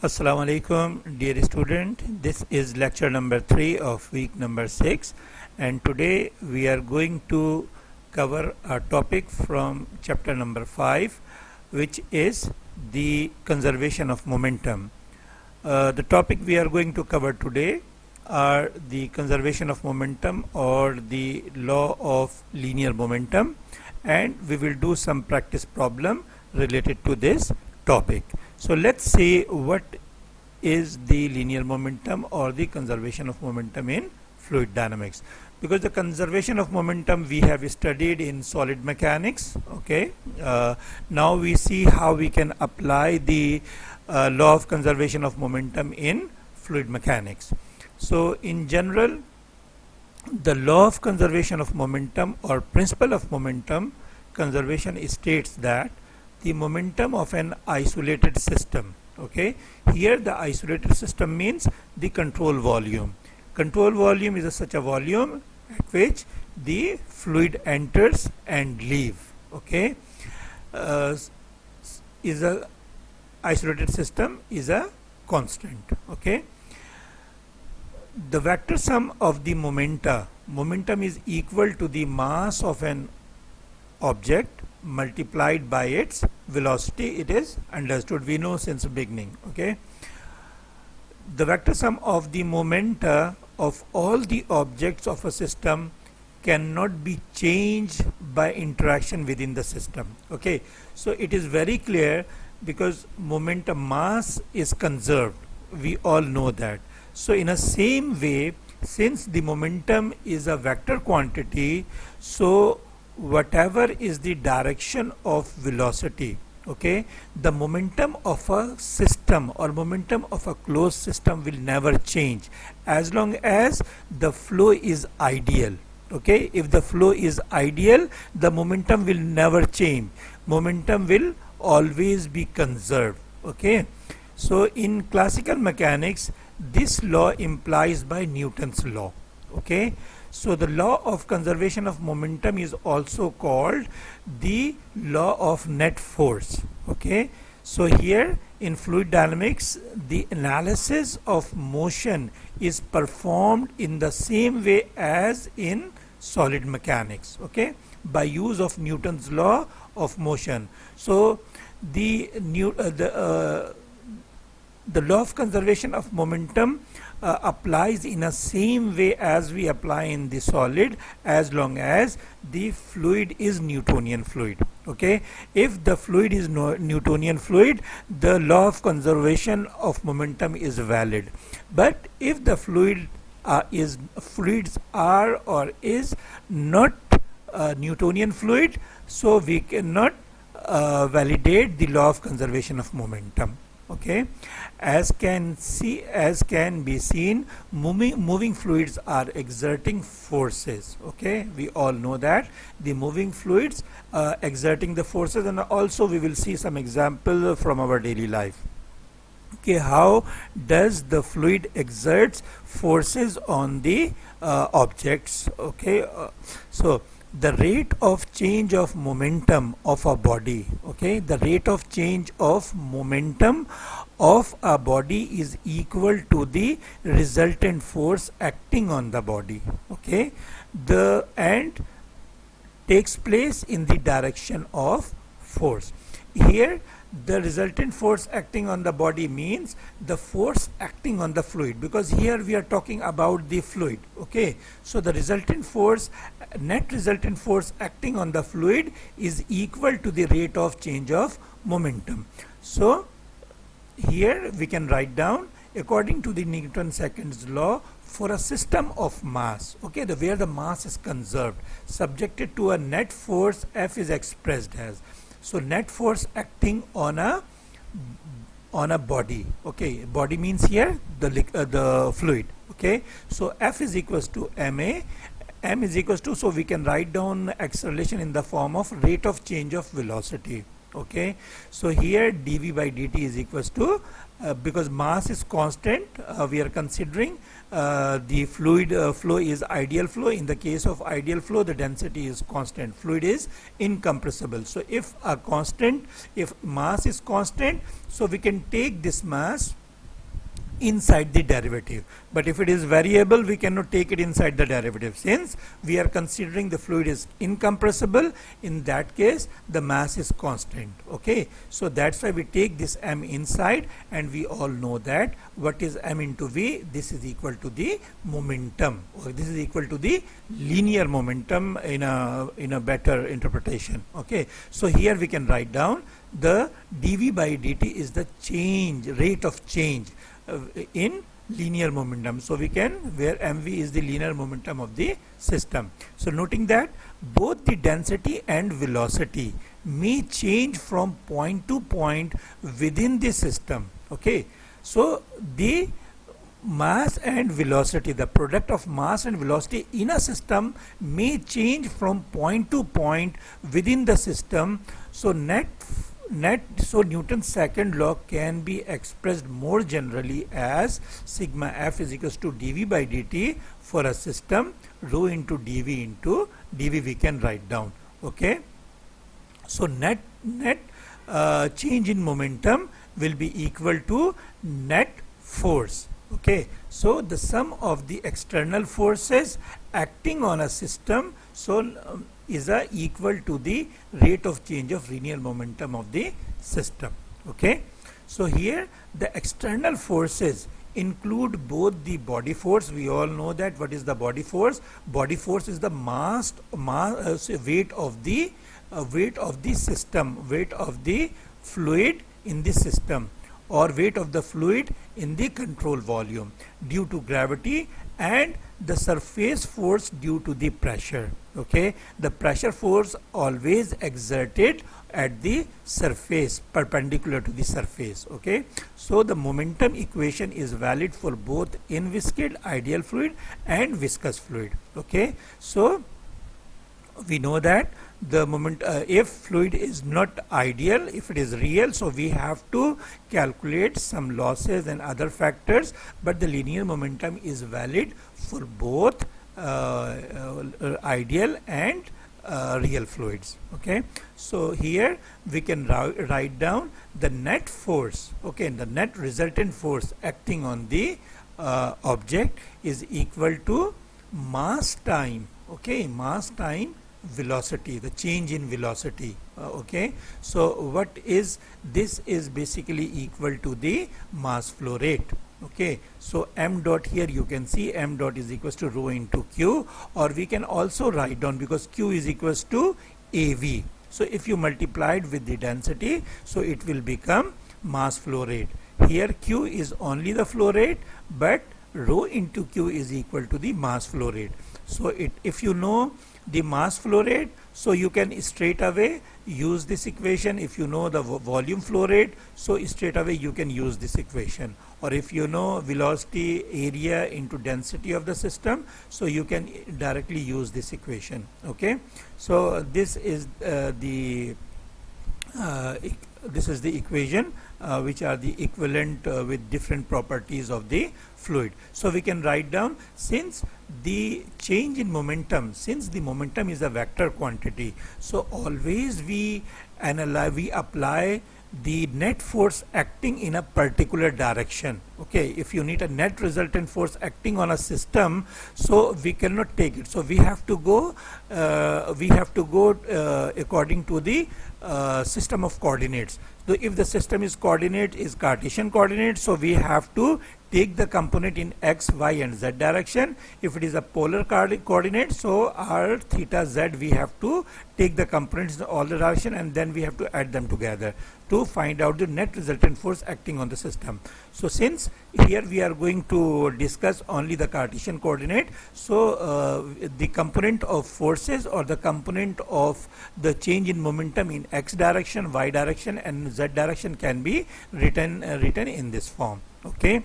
Assalamu alaikum, dear student. This is lecture number 3 of week number 6, and today we are going to cover a topic from chapter number 5, which is the conservation of momentum. The topic we are going to cover today are the conservation of momentum or the law of linear momentum, and we will do some practice problem related to this topic. So let's see what is the linear momentum or the conservation of momentum in fluid dynamics, because the conservation of momentum we have studied in solid mechanics. Okay, now we see how we can apply the law of conservation of momentum in fluid mechanics. So in general, the law of conservation of momentum or principle of momentum conservation states that the momentum of an isolated system, okay, here the isolated system means the control volume. Control volume is such a volume at which the fluid enters and leave, okay. Is a isolated system is a constant, okay. The vector sum of the momentum is equal to the mass of an object multiplied by its velocity. It is understood, we know since the beginning, okay. The vector sum of the momenta of all the objects of a system cannot be changed by interaction within the system, okay. So it is very clear, because momentum mass is conserved, we all know that. So in a same way, since the momentum is a vector quantity, so whatever is the direction of velocity, okay, the momentum of a system or momentum of a closed system will never change as long as the flow is ideal, okay. If the flow is ideal, the momentum will never change, momentum will always be conserved, okay. So in classical mechanics, this law implies by Newton's law, okay. So the law of conservation of momentum is also called the law of net force, okay. So here in fluid dynamics, the analysis of motion is performed in the same way as in solid mechanics, okay, by use of Newton's law of motion. So the law of conservation of momentum applies in the same way as we apply in the solid, as long as the fluid is Newtonian fluid, okay. If the fluid is Newtonian fluid, the law of conservation of momentum is valid. But if the fluids are or is not Newtonian fluid, so we cannot validate the law of conservation of momentum, okay. As can be seen, moving fluids are exerting forces, okay. We all know that the moving fluids exerting the forces, and also we will see some example from our daily life, okay. How does the fluid exerts forces on the objects, okay. So the rate of change of momentum of a body, okay, the rate of change of momentum of a body is equal to the resultant force acting on the body, okay. And takes place in the direction of force. Here the resultant force acting on the body means the force acting on the fluid, because here we are talking about the fluid, okay. So the resultant force, net resultant force acting on the fluid is equal to the rate of change of momentum. So here we can write down, according to the Newton's second law, for a system of mass, okay, where the mass is conserved, subjected to a net force, F is expressed as, so net force acting on a body, okay. Body means here the fluid, okay. So F is equals to ma, m is equals to, so we can write down acceleration in the form of rate of change of velocity, okay. So here dv by dt is equals to, because mass is constant, we are considering the fluid flow is ideal flow. In the case of ideal flow, the density is constant, fluid is incompressible. So if mass is constant, so we can take this mass inside the derivative. But if it is variable, we cannot take it inside the derivative. Since we are considering the fluid is incompressible, in that case the mass is constant. Okay, so that's why we take this m inside, and we all know that what is m into v, this is equal to the momentum, or this is equal to the linear momentum in a better interpretation. Okay, so here we can write down the dv by dt is the change, rate of change in linear momentum. So we can, where mv is the linear momentum of the system. So noting that both the density and velocity may change from point to point within the system. Okay, so the mass and velocity, the product of mass and velocity in a system may change from point to point within the system. So so Newton's second law can be expressed more generally as sigma f is equals to dv by dt for a system, rho into dv we can write down. Okay, so net change in momentum will be equal to net force. Okay, so the sum of the external forces acting on a system is equal to the rate of change of linear momentum of the system. Okay, so here the external forces include both the body force. We all know that what is the body force. Body force is the weight of the system, weight of the fluid in the system, or weight of the fluid in the control volume due to gravity, and the surface force due to the pressure. Okay, the pressure force always exerted at the surface, perpendicular to the surface. Okay, so the momentum equation is valid for both inviscid ideal fluid and viscous fluid. Okay, so we know that the moment if fluid is not ideal, if it is real, so we have to calculate some losses and other factors, but the linear momentum is valid for both ideal and real fluids. Okay, so here we can write down the net force. Okay, the net resultant force acting on the object is equal to mass time. Okay, mass time velocity, the change in velocity. Okay, so what is this is basically equal to the mass flow rate. Okay, so m dot, here you can see m dot is equals to rho into q, or we can also write down, because q is equals to av, so if you multiplied with the density, so it will become mass flow rate. Here q is only the flow rate, but rho into q is equal to the mass flow rate. So if you know the mass flow rate, so you can straight away use this equation. If you know the volume flow rate, so straight away you can use this equation. Or if you know velocity area into density of the system, so you can directly use this equation. Okay, so this is the equation which are the equivalent with different properties of the fluid. So we can write down, since the change in momentum, since the momentum is a vector quantity, so always we apply the net force acting in a particular direction. Okay, if you need a net resultant force acting on a system, so we cannot take it, so we have to go according to the system of coordinates. So if the system is Cartesian coordinate, so we have to take the component in x, y and z direction. If it is a polar coordinate, so r, theta, z, we have to take the components in all the direction, and then we have to add them together to find out the net resultant force acting on the system. So since here we are going to discuss only the Cartesian coordinate, so the component of forces, or the component of the change in momentum in x direction, y direction and z direction can be written in this form. Okay,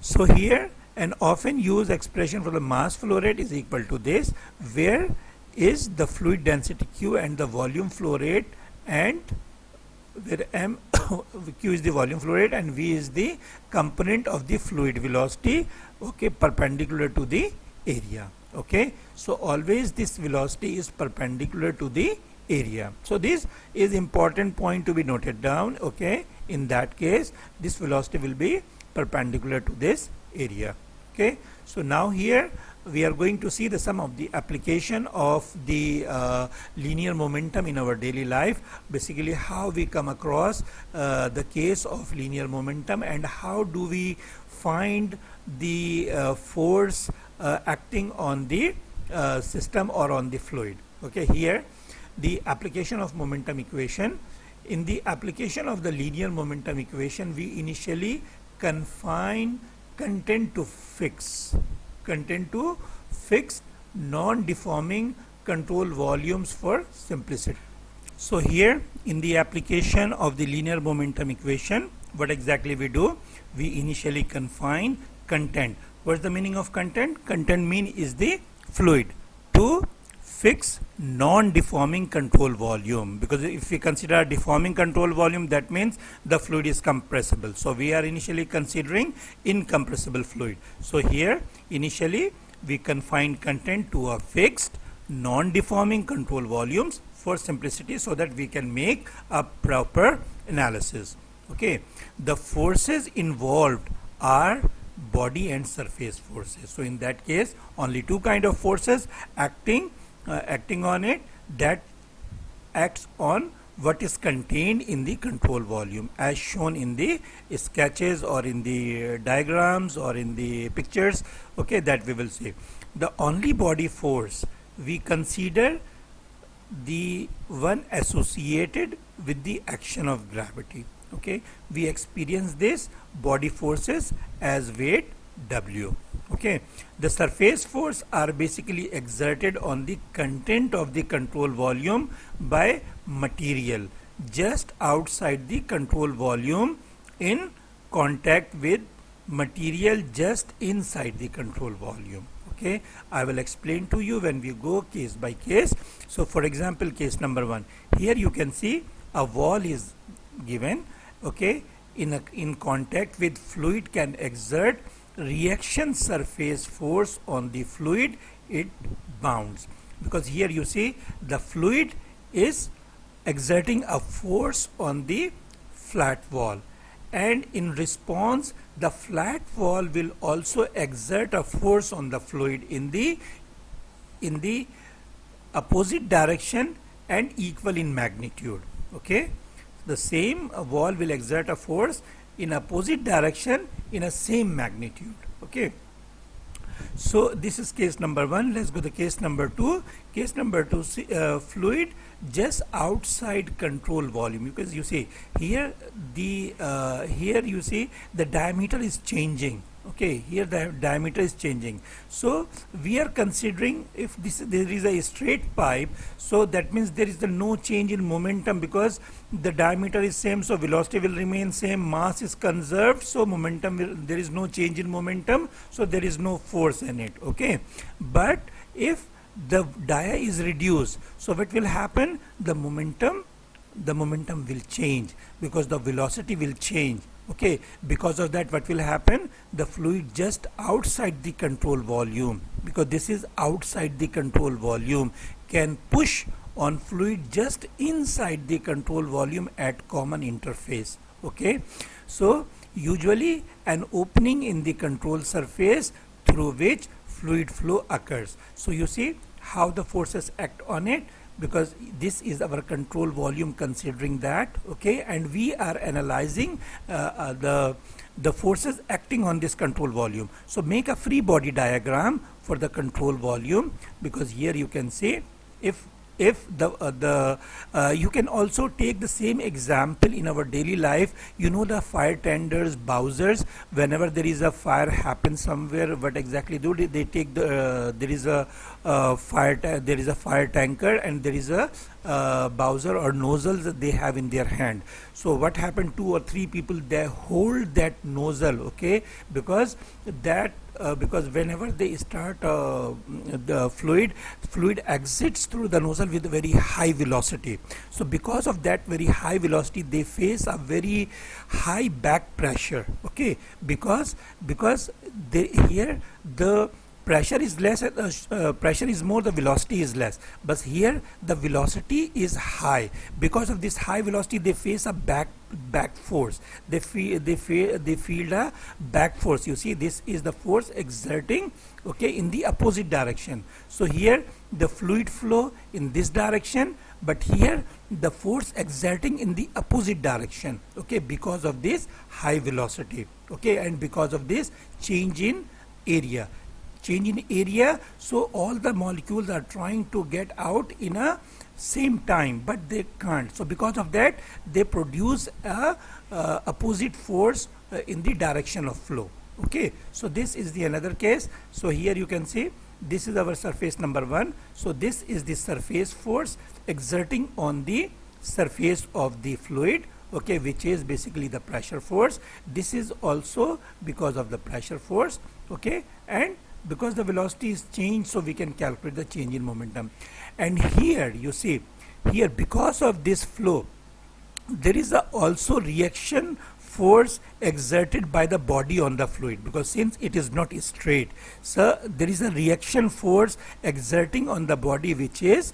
so here an often used expression for the mass flow rate is equal to this, where is the fluid density q and the volume flow rate, and where m q is the volume flow rate and v is the component of the fluid velocity, okay, perpendicular to the area. Okay, so always this velocity is perpendicular to the area. So this is important point to be noted down. Okay, in that case this velocity will be perpendicular to this area. Okay, so now here we are going to see the some of the application of the linear momentum in our daily life, basically how we come across the case of linear momentum and how do we find the force acting on the system or on the fluid. Okay, here the application of momentum equation. In the application of the linear momentum equation, we initially confine content to fixed non-deforming control volumes for simplicity. So here in the application of the linear momentum equation, what exactly we do? We initially confine content. What's the meaning of content? Content mean is the fluid to fixed non-deforming control volume, because if we consider deforming control volume, that means the fluid is compressible. So we are initially considering incompressible fluid. So here initially we confine content to a fixed non-deforming control volumes for simplicity, so that we can make a proper analysis. Okay, the forces involved are body and surface forces. So in that case only two kind of forces acting on it, that acts on what is contained in the control volume as shown in the sketches or in the diagrams or in the pictures. Okay, that we will see. The only body force we consider the one associated with the action of gravity. Okay, we experience this body forces as weight W. Okay, the surface force are basically exerted on the content of the control volume by material just outside the control volume in contact with material just inside the control volume. Okay, I will explain to you when we go case by case. So for example, case number 1, here you can see a wall is given. Okay, in contact with fluid can exert reaction surface force on the fluid, it bounds, because here you see the fluid is exerting a force on the flat wall, and in response the flat wall will also exert a force on the fluid in the opposite direction and equal in magnitude. Okay, the same wall will exert a force in opposite direction in a same magnitude. Okay, so this is case number 1. Let's go to case number 2. Case number 2, fluid just outside control volume, because you see here the here you see the diameter is changing. Okay, here the diameter is changing, so we are considering if there is a straight pipe, so that means there is no change in momentum because the diameter is same, so velocity will remain same, mass is conserved, so there is no change in momentum, so there is no force in it. Okay, but if the dia is reduced, so what will happen? The momentum will change because the velocity will change. Okay, because of that what will happen? The fluid just outside the control volume, because this is outside the control volume, can push on fluid just inside the control volume at common interface. Okay, so usually an opening in the control surface through which fluid flow occurs. So you see how the forces act on it, because this is our control volume considering that. Okay, and we are analyzing the forces acting on this control volume. So make a free body diagram for the control volume, because here you can see if you can also take the same example in our daily life. You know, the fire tenders, bowsers, whenever there is a fire happens somewhere, what exactly do they take the there is a fire tanker and there is a bowser or nozzles that they have in their hand. So what happened, 2 or 3 people, they hold that nozzle. Okay, because whenever they start the fluid exits through the nozzle with a very high velocity. So because of that very high velocity, they face a very high back pressure. Okay, because here the pressure is less, pressure is more, the velocity is less, but here the velocity is high. Because of this high velocity, they face a back force. They feel a back force. You see, this is the force exerting, okay, in the opposite direction. So here the fluid flow in this direction, but here the force exerting in the opposite direction, okay, because of this high velocity, okay, and because of this change in area. So all the molecules are trying to get out in a same time, but they can't. So because of that, they produce a opposite force in the direction of flow. Okay, so this is the another case. So here you can see this is our surface number 1. So this is the surface force exerting on the surface of the fluid, okay, which is basically the pressure force. This is also because of the pressure force, okay, and because the velocity is changed, so we can calculate the change in momentum. And here you see, here because of this flow, there is also reaction force exerted by the body on the fluid, because since it is not straight, so there is a reaction force exerting on the body which is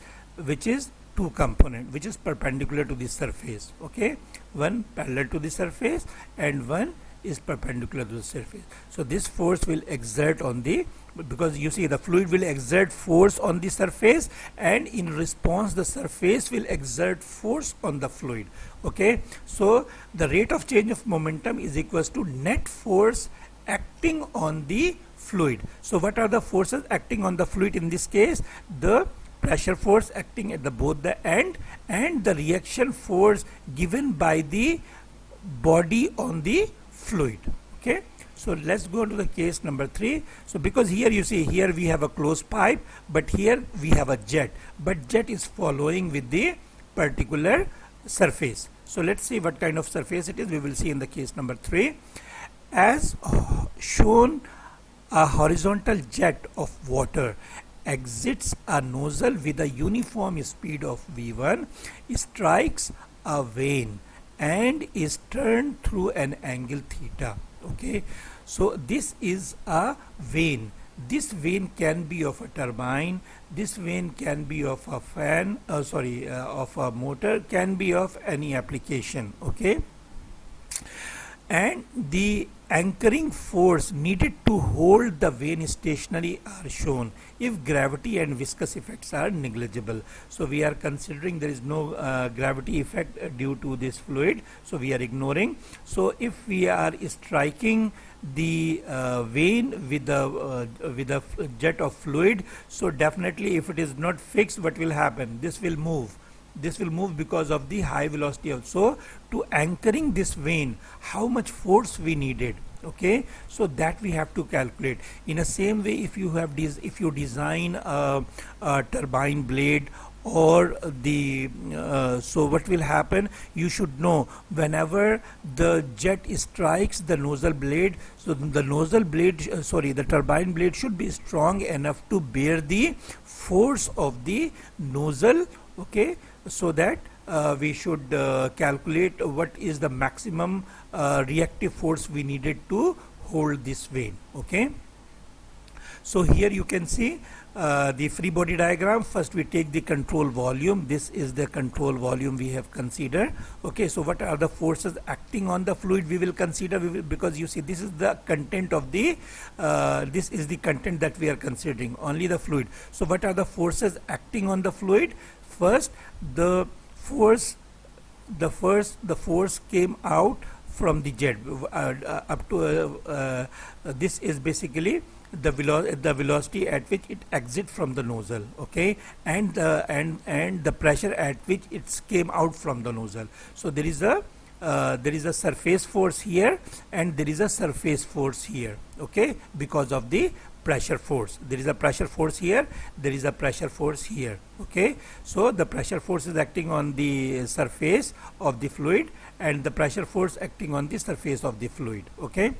two component, which is perpendicular to the surface, okay, one parallel to the surface and one is perpendicular to the surface. So this force will exert on the, because you see the fluid will exert force on the surface, and in response the surface will exert force on the fluid, okay. So the rate of change of momentum is equals to net force acting on the fluid. So what are the forces acting on the fluid in this case? The pressure force acting at the both the end, and the reaction force given by the body on the fluid, okay. So let's go to the case number 3. So because here you see, here we have a closed pipe, but here we have a jet, but jet is following with the particular surface. So let's see what kind of surface it is. We will see in the case number 3. As shown, a horizontal jet of water exits a nozzle with a uniform speed of v1, strikes a vane and is turned through an angle theta, okay. So this is a vane. This vane can be of a turbine, this vane can be of a fan, of a motor, can be of any application, okay. And the anchoring force needed to hold the vane stationary are shown if gravity and viscous effects are negligible. So we are considering there is no gravity effect due to this fluid, so we are ignoring. So if we are striking the vane with a jet of fluid, so definitely if it is not fixed, what will happen? This will move. This will move because of the high velocity also. To anchoring this vane, how much force we needed, okay, so that we have to calculate. In the same way, if you design a turbine blade or the so what will happen, you should know whenever the jet strikes the nozzle blade, so the nozzle blade the turbine blade should be strong enough to bear the force of the nozzle, okay, so that we should calculate what is the maximum reactive force we needed to hold this vane, okay. So here you can see the free body diagram. First we take the control volume. This is the control volume we have considered, okay. So what are the forces acting on the fluid we will consider, because you see this is the content of the this is the content that we are considering, only the fluid. So what are the forces acting on the fluid? First, the force came out from the jet up to this is basically the velocity at which it exits from the nozzle, okay, and the pressure at which it came out from the nozzle. So there is a surface force here and there is a surface force here, okay, because of the pressure force. There is a pressure force here, there is a pressure force here, okay. So the pressure force is acting on the surface of the fluid and the pressure force acting on the surface of the fluid, okay.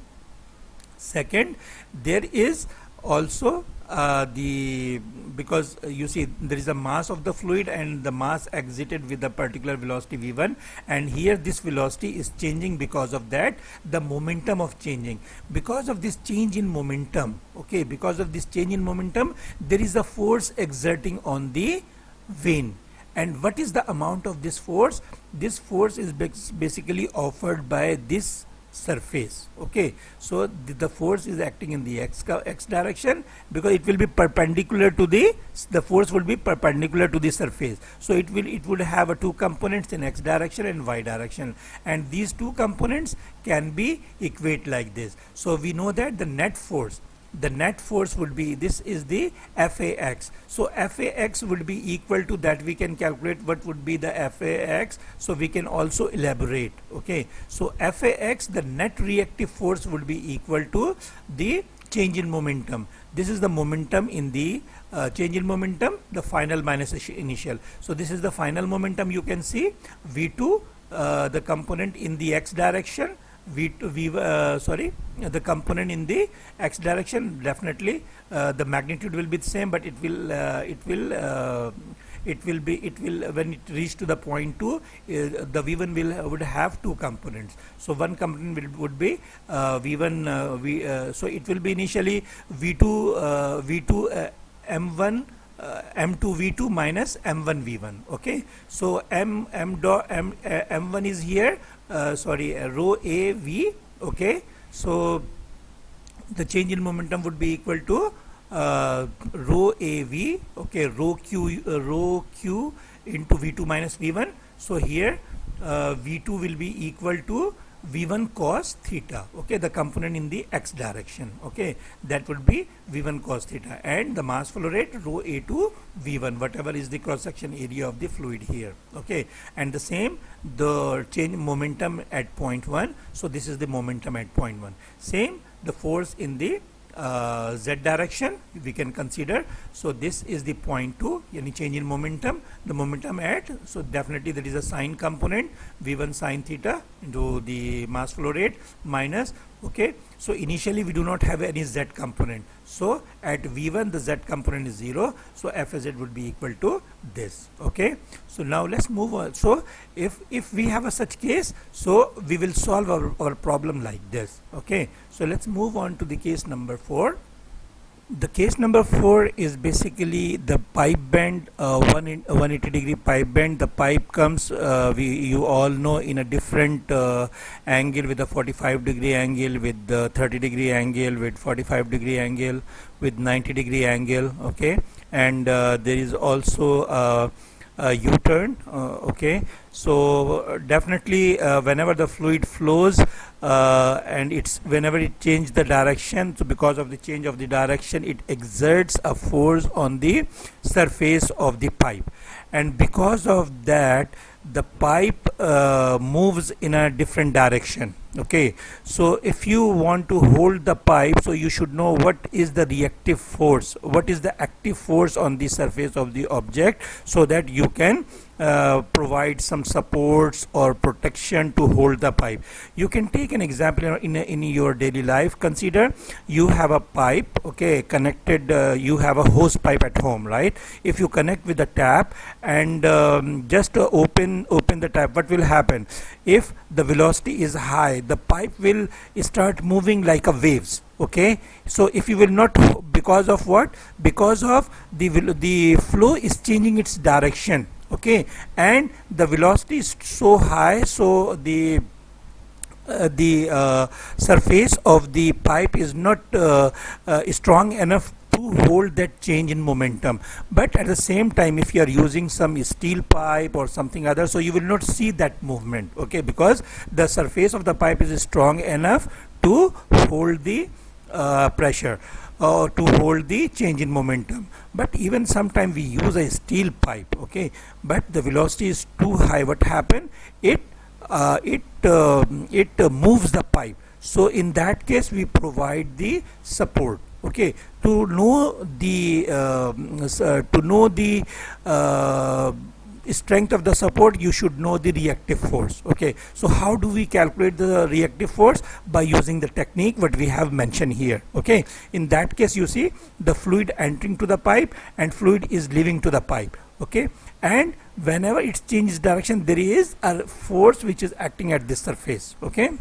Second, there is also the because you see there is a mass of the fluid and the mass exited with a particular velocity v1, and here this velocity is changing. Because of that, the momentum of changing, because of this change in momentum, okay, because of this change in momentum, there is a force exerting on the vane. And what is the amount of this force? This force is basically offered by this surface. Okay, so the force is acting in the x direction, because it will be perpendicular to the force will be perpendicular to the surface. So it would have a two components in x direction and y direction, and these two components can be equate like this. So we know that the net force would be, this is the FAX. So FAX would be equal to that. We can calculate what would be the FAX, so we can also elaborate. Okay, so FAX, the net reactive force, would be equal to the change in momentum. This is the momentum in the change in momentum, the final minus initial. So this is the final momentum. You can see V2, the component in the x direction, the component in the x direction, definitely the magnitude will be the same, but it will when it reach to the point 2, the v1 would have two components. So one component would be v1 so it will be initially v2 m1 m2 v2 minus m1 v1. Okay, so m1 is here, rho a v. Okay, so the change in momentum would be equal to rho a v. Okay, rho q into v2 minus v1. So here v2 will be equal to v1 cos theta. Okay, the component in the x direction. Okay, that would be v1 cos theta, and the mass flow rate rho a to v1, whatever is the cross section area of the fluid here. Okay, and the same, the change momentum at point 1. So this is the momentum at point 1. Same, the force in the z direction we can consider. So this is the point 2, any change in momentum, the momentum at, so definitely there is a sine component, v1 sine theta into the mass flow rate minus. Okay, so initially we do not have any z component, so at v1 the z component is 0, so Fz would be equal to this. Okay, so now let's move on. So if we have a such case, so we will solve our problem like this. Okay, so let's move on to the case number 4. The case number 4 is basically the pipe bend, 180 degree pipe bend. The pipe comes, you all know, in a different angle, with a 45 degree angle, with the 30 degree angle, with 45 degree angle, with 90 degree angle. Okay, and there is also a U-turn. Okay, so definitely whenever the fluid flows and whenever it changes the direction, so because of the change of the direction, it exerts a force on the surface of the pipe, and because of that the pipe moves in a different direction. Okay, so if you want to hold the pipe, so you should know what is the reactive force, what is the active force on the surface of the object, so that you can provide some supports or protection to hold the pipe. You can take an example in your daily life. Consider you have a pipe, okay, connected, you have a hose pipe at home, right? If you connect with the tap and just open the tap, what will happen? If the velocity is high, the pipe will start moving like a waves. Okay, so if you will not, because of what? Because of the flow is changing its direction. Okay, and the velocity is so high, so the surface of the pipe is not strong enough to hold that change in momentum. But at the same time, if you are using some steel pipe or something other, so you will not see that movement. Okay, because the surface of the pipe is strong enough to hold the pressure or to hold the change in momentum. But even sometimes we use a steel pipe, okay, but the velocity is too high. What happen? It moves the pipe. So in that case, we provide the support. Okay, to know the strength of the support, you should know the reactive force. Okay, so how do we calculate the reactive force? By using the technique what we have mentioned here. Okay, in that case, you see the fluid entering to the pipe and fluid is leaving to the pipe. Okay, and whenever it changes direction, there is a force which is acting at this surface. Okay,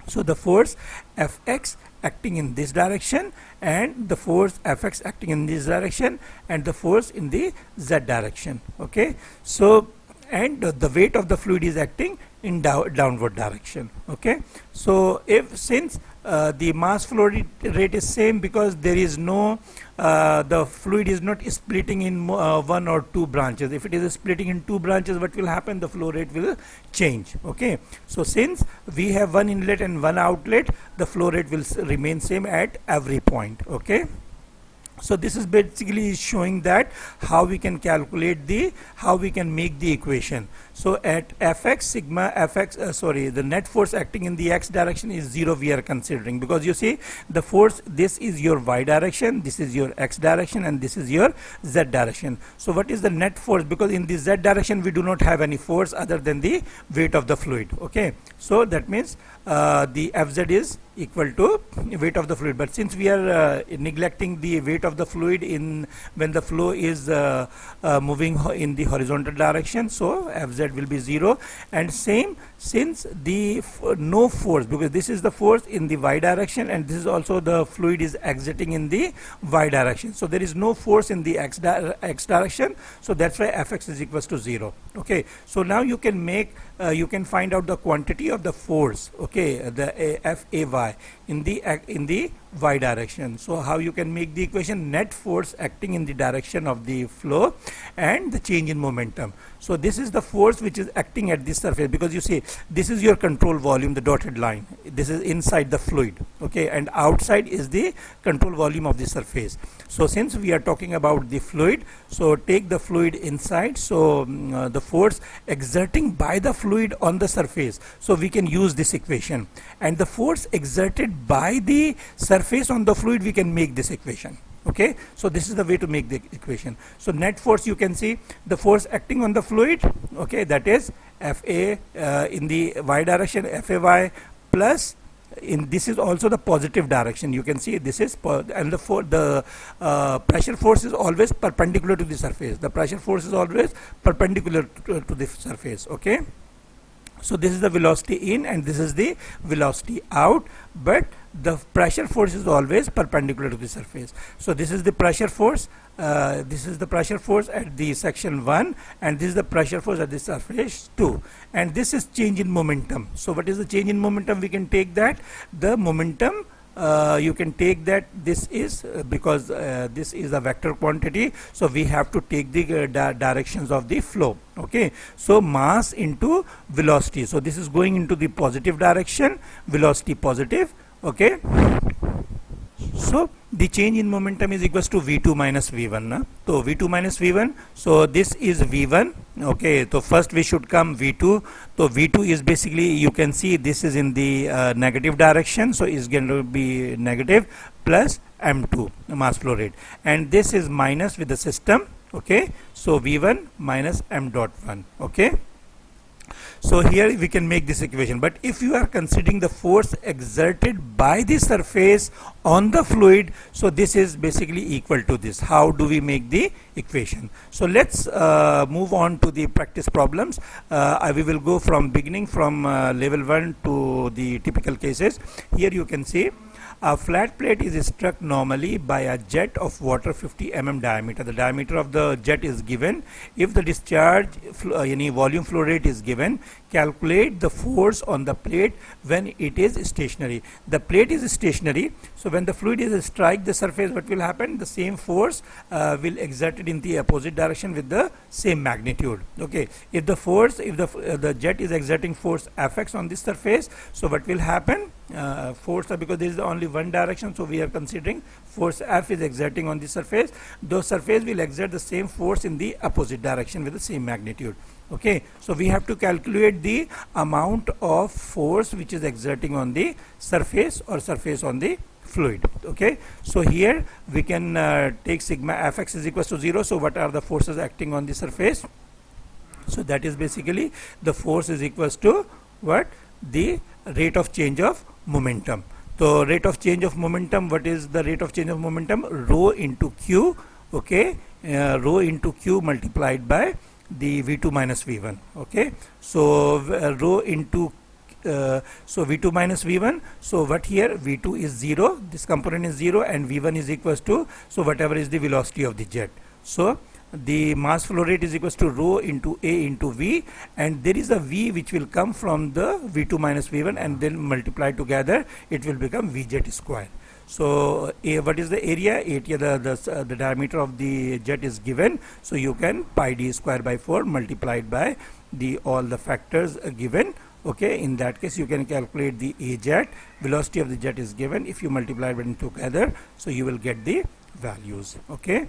so the force Fx acting in this direction, and the force Fx acting in this direction, and the force in the z direction. Okay, so and the weight of the fluid is acting in downward direction. Okay, so if since the mass flow rate is same, because there is no the fluid is not splitting in one or two branches. If it is splitting in two branches, what will happen? The flow rate will change. Okay, so since we have one inlet and one outlet, the flow rate will remain same at every point. Okay, so this is basically showing that how we can calculate how we can make the equation. So at Fx sigma Fx the net force acting in the x direction is 0 we are considering, because you see the force, this is your y direction, this is your x direction, and this is your z direction. So what is the net force? Because in the z direction we do not have any force other than the weight of the fluid. Okay, so that means the Fz is equal to weight of the fluid, but since we are neglecting the weight of the fluid in when the flow is moving in the horizontal direction, so Fz will be 0. And same, since the no force, because this is the force in the y direction and this is also the fluid is exiting in the y direction, so there is no force in the x direction, so that's why Fx is equals to 0. Okay, so now you can make you can find out the quantity of the force, okay, the Fay in the y direction. So how you can make the equation? Net force acting in the direction of the flow and the change in momentum. So this is the force which is acting at this surface, because you see this is your control volume, the dotted line, this is inside the fluid. Okay, and outside is the control volume of the surface. So since we are talking about the fluid, so take the fluid inside, so the force exerting by the fluid on the surface, so we can use this equation, and the force exerted by the surface on the fluid, we can make this equation. Okay, so this is the way to make the equation. So net force, you can see the force acting on the fluid, okay, that is Fa in the y direction, Fay plus in this is also the positive direction. You can see this is and the pressure force is always perpendicular to the surface. The pressure force is always perpendicular to the surface. Okay, so this is the velocity in and this is the velocity out, but the pressure force is always perpendicular to the surface. So this is the pressure force, this is the pressure force at the section 1, and this is the pressure force at the surface 2, and this is change in momentum. So what is the change in momentum? We can take that the momentum, you can take that this is because this is a vector quantity, so we have to take the directions of the flow. Okay, so mass into velocity, so this is going into the positive direction, velocity positive. Okay, so the change in momentum is equals to v2 minus v1 na? So v2 minus v1, so this is v1. Okay, so first we should come v2. So v2 is basically, you can see this is in the negative direction, so it's going to be negative plus m2 mass flow rate, and this is minus with the system. Okay, so v1 minus m dot 1. Okay, so here we can make this equation, but if you are considering the force exerted by the surface on the fluid, so this is basically equal to this. How do we make the equation? So let's move on to the practice problems. We will go from beginning from level 1 to the typical cases. Here you can see a flat plate is struck normally by a jet of water 50 mm diameter. The diameter of the jet is given. If the discharge any volume flow rate is given, calculate the force on the plate when it is stationary. The plate is stationary, so when the fluid is strike the surface, what will happen? The same force will exerted in the opposite direction with the same magnitude. Okay, if the force, if the jet is exerting force Fx on this surface, so what will happen? Force, because there is only one direction, so we are considering force F is exerting on the surface. The surface will exert the same force in the opposite direction with the same magnitude. Okay, so we have to calculate the amount of force which is exerting on the surface or surface on the fluid. Okay, so here we can take sigma Fx is equals to 0. So what are the forces acting on the surface? So that is basically the force is equals to what? The rate of change of momentum. So rate of change of momentum, what is the rate of change of momentum? Rho into Q, okay, rho into Q multiplied by the V2 minus V1, okay. So rho into so V2 minus V1, so what here? V2 is 0, this component is 0, and V1 is equals to, so whatever is the velocity of the jet. So the mass flow rate is equals to rho into A into V, and there is a V which will come from the V2 minus V1, and then multiply together, it will become V jet square. So what is the area? The diameter of the jet is given, so you can pi d square by 4 multiplied by the all the factors given. Okay, in that case you can calculate the A jet, velocity of the jet is given. If you multiply them together, so you will get the values. Okay.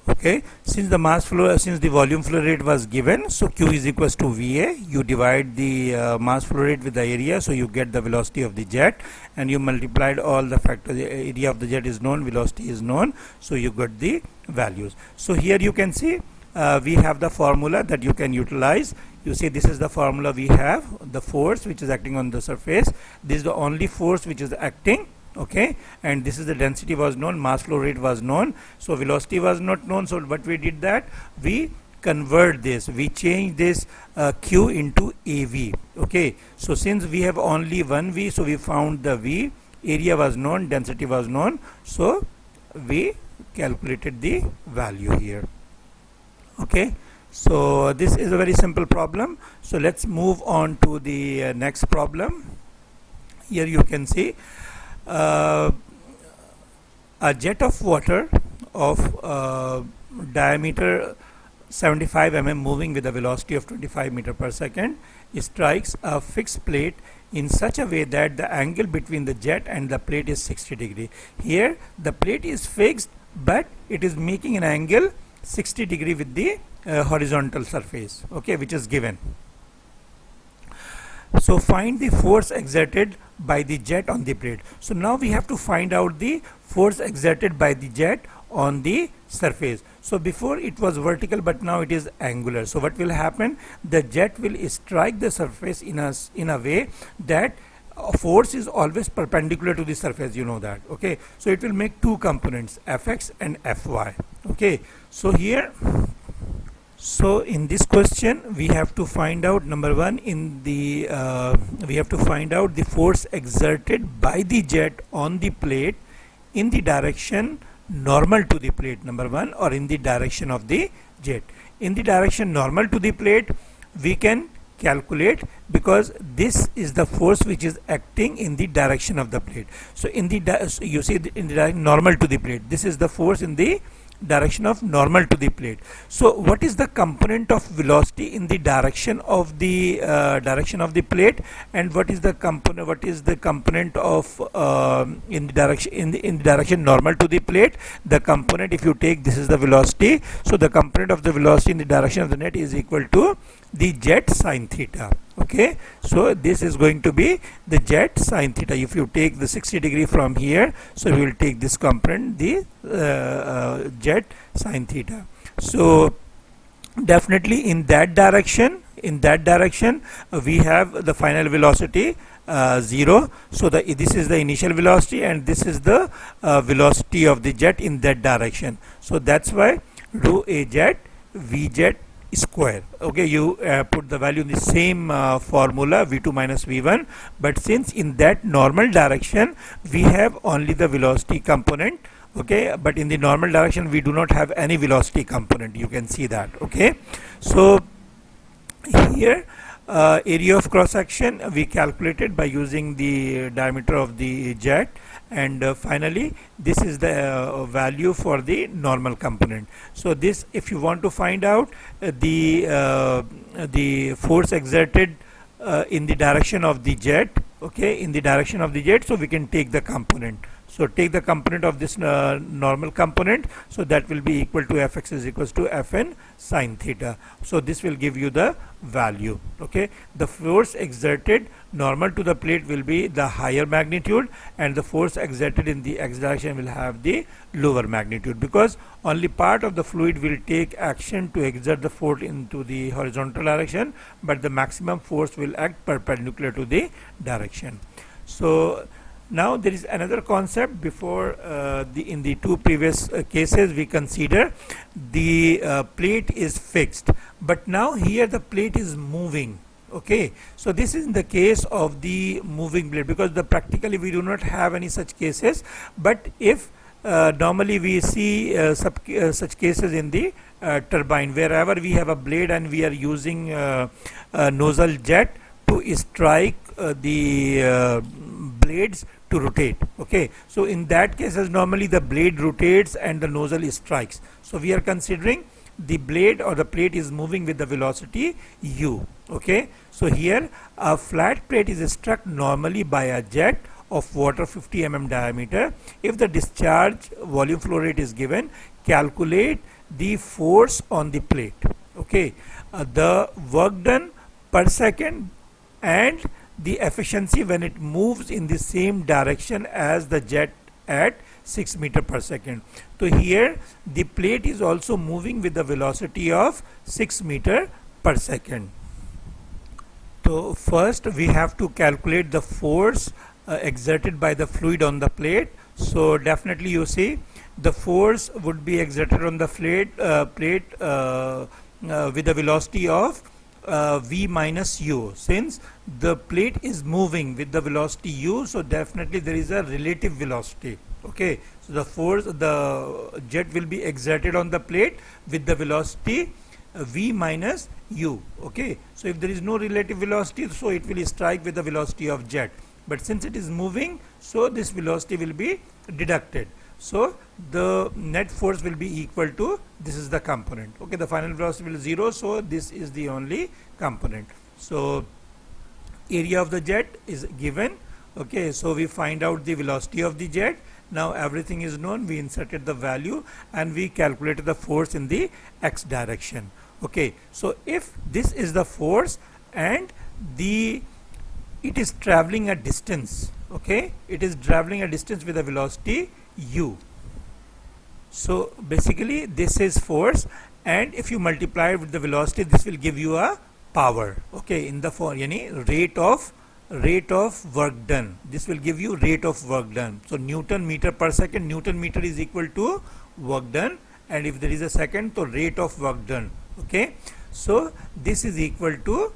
Okay, since the volume flow rate was given, so Q is equals to VA. You divide the mass flow rate with the area, so you get the velocity of the jet, and you multiplied all the factors. The area of the jet is known, velocity is known, so you got the values. So here you can see we have the formula that you can utilize. You see, this is the formula we have, the force which is acting on the surface. This is the only force which is acting. Okay, and this is the density was known, mass flow rate was known, so velocity was not known. So what we did, that we convert this, we change this Q into AV. Okay, so since we have only one V, so we found the V, area was known, density was known, so we calculated the value here. Okay, so this is a very simple problem. So let's move on to the next problem. Here you can see a jet of water of diameter 75 mm moving with a velocity of 25 meter per second strikes a fixed plate in such a way that the angle between the jet and the plate is 60 degree. Here the plate is fixed, but it is making an angle 60 degree with the horizontal surface, okay, which is given. So find the force exerted by the jet on the plate. So now we have to find out the force exerted by the jet on the surface. So before it was vertical, but now it is angular. So what will happen? The jet will strike the surface in a way that force is always perpendicular to the surface, you know that. Okay, so it will make two components, Fx and Fy. Okay, so here, so in this question we have to find out, number one, in the we have to find out the force exerted by the jet on the plate in the direction normal to the plate, number one, or in the direction of the jet. In the direction normal to the plate we can calculate, because this is the force which is acting in the direction of the plate. So in the you see in the direction normal to the plate, this is the force in the direction of normal to the plate. So what is the component of velocity in the direction of the plate, and what is the component of in the direction normal to the plate? The component, if you take, this is the velocity, so the component of the velocity in the direction of the net is equal to the jet sine theta. Okay, so this is going to be the jet sine theta. If you take the 60 degree from here, so we will take this component, the jet sine theta. So definitely in that direction we have the final velocity 0. So this is the initial velocity, and this is the velocity of the jet in that direction. So that's why rho A jet V jet square. Okay, you put the value in the same formula, V2 minus V1, but since in that normal direction we have only the velocity component, okay, but in the normal direction we do not have any velocity component, you can see that. Okay, so here area of cross section we calculated by using the diameter of the jet, and finally this is the value for the normal component. So this, if you want to find out the force exerted in the direction of the jet, okay, in the direction of the jet, so we can take the component. So take the component of this normal component, so that will be equal to Fx is equals to Fn sine theta. So this will give you the value. Okay, the force exerted normal to the plate will be the higher magnitude, and the force exerted in the x direction will have the lower magnitude, because only part of the fluid will take action to exert the force into the horizontal direction, but the maximum force will act perpendicular to the direction. So now there is another concept. Before in the two previous cases we consider the plate is fixed, but now here the plate is moving. Okay, so this is in the case of the moving blade, because practically we do not have any such cases, but if normally we see such cases in the turbine, wherever we have a blade and we are using nozzle jet to strike the blades to rotate. Okay, so in that cases normally the blade rotates and the nozzle strikes. So we are considering the blade or the plate is moving with the velocity u. Okay, so here a flat plate is struck normally by a jet of water 50 mm diameter. If the discharge volume flow rate is given, calculate the force on the plate. Okay, the work done per second and the efficiency when it moves in the same direction as the jet at 6 meter per second. So here the plate is also moving with the velocity of 6 meter per second. So first we have to calculate the force exerted by the fluid on the plate. So definitely you see the force would be exerted on the plate with the velocity of v minus u. Since the plate is moving with the velocity u, so definitely there is a relative velocity. Okay, so the force, the jet will be exerted on the plate with the velocity v minus u. Okay, so if there is no relative velocity, so it will strike with the velocity of jet, but since it is moving, so this velocity will be deducted. So the net force will be equal to, this is the component. Okay, the final velocity will be 0, so this is the only component. So area of the jet is given. Okay, so we find out the velocity of the jet. Now everything is known, we inserted the value and we calculated the force in the x direction. Okay, so if this is the force and it is traveling a distance, okay, it is traveling a distance with a velocity u. So basically this is force, and if you multiply with the velocity, this will give you a power. Okay, in the form yani rate of work done. This will give you rate of work done. So Newton meter per second, Newton meter is equal to work done, and if there is a second, so rate of work done. Okay, so this is equal to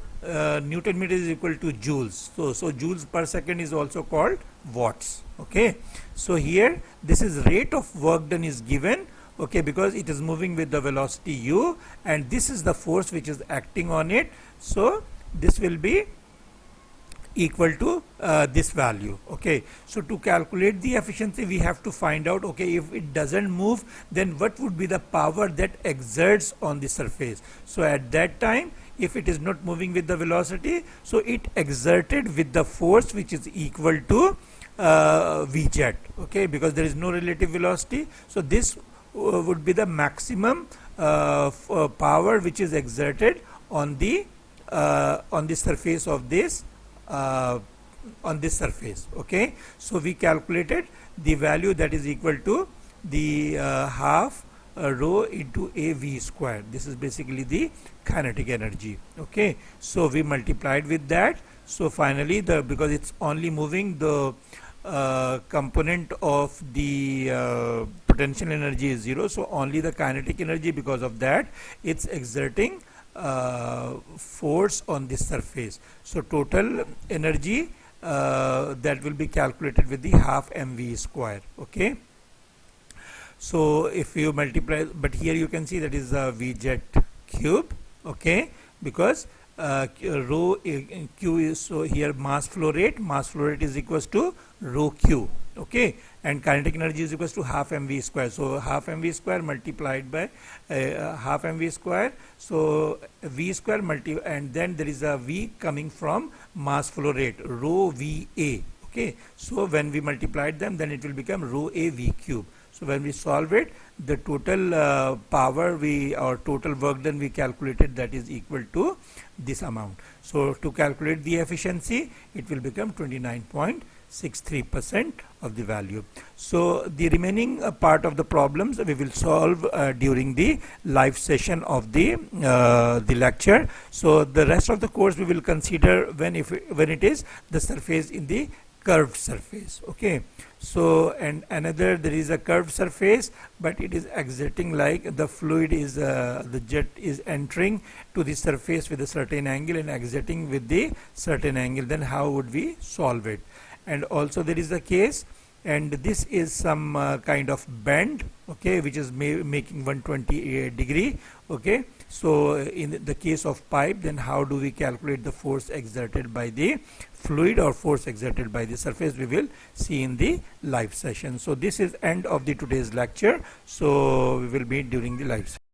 Newton meter is equal to joules. So joules per second is also called watts. Okay, so here this is rate of work done is given. Okay, because it is moving with the velocity u, and this is the force which is acting on it. So this will be equal to this value. Okay, so to calculate the efficiency, we have to find out, okay, if it doesn't move, then what would be the power that exerts on the surface. So at that time, if it is not moving with the velocity, so it exerted with the force which is equal to v jet. Okay, because there is no relative velocity, so this would be the maximum power which is exerted on the surface of this on this surface. Okay, so we calculated the value that is equal to the half rho into a v square. This is basically the kinetic energy. Okay, so we multiplied with that. So finally, because it's only moving, the component of the potential energy is 0, so only the kinetic energy, because of that it's exerting force on this surface. So total energy that will be calculated with the half mv square. Okay, so if you multiply, but here you can see that is v jet cube. Okay, because rho q is, so here mass flow rate is equals to rho q. Okay, and kinetic energy is equals to half mv square. So half mv square multiplied by half mv square, so v square and then there is a v coming from mass flow rate, rho va. Okay, so when we multiplied them, then it will become rho a v cube. So when we solve it, the total power or total work done we calculated, that is equal to this amount. So to calculate the efficiency, it will become 29.63% of the value. So the remaining part of the problems we will solve during the live session of the lecture. So the rest of the course we will consider when it is the surface in the curved surface. Okay, so and another, there is a curved surface, but it is exiting, like the fluid is the jet is entering to the surface with a certain angle and exiting with the certain angle. Then how would we solve it? And also there is a case, and this is some kind of bend, okay, which is making 120 degree. Okay, so in the case of pipe, then how do we calculate the force exerted by the fluid or force exerted by the surface? We will see in the live session. So this is end of the today's lecture. So we will meet during the live session.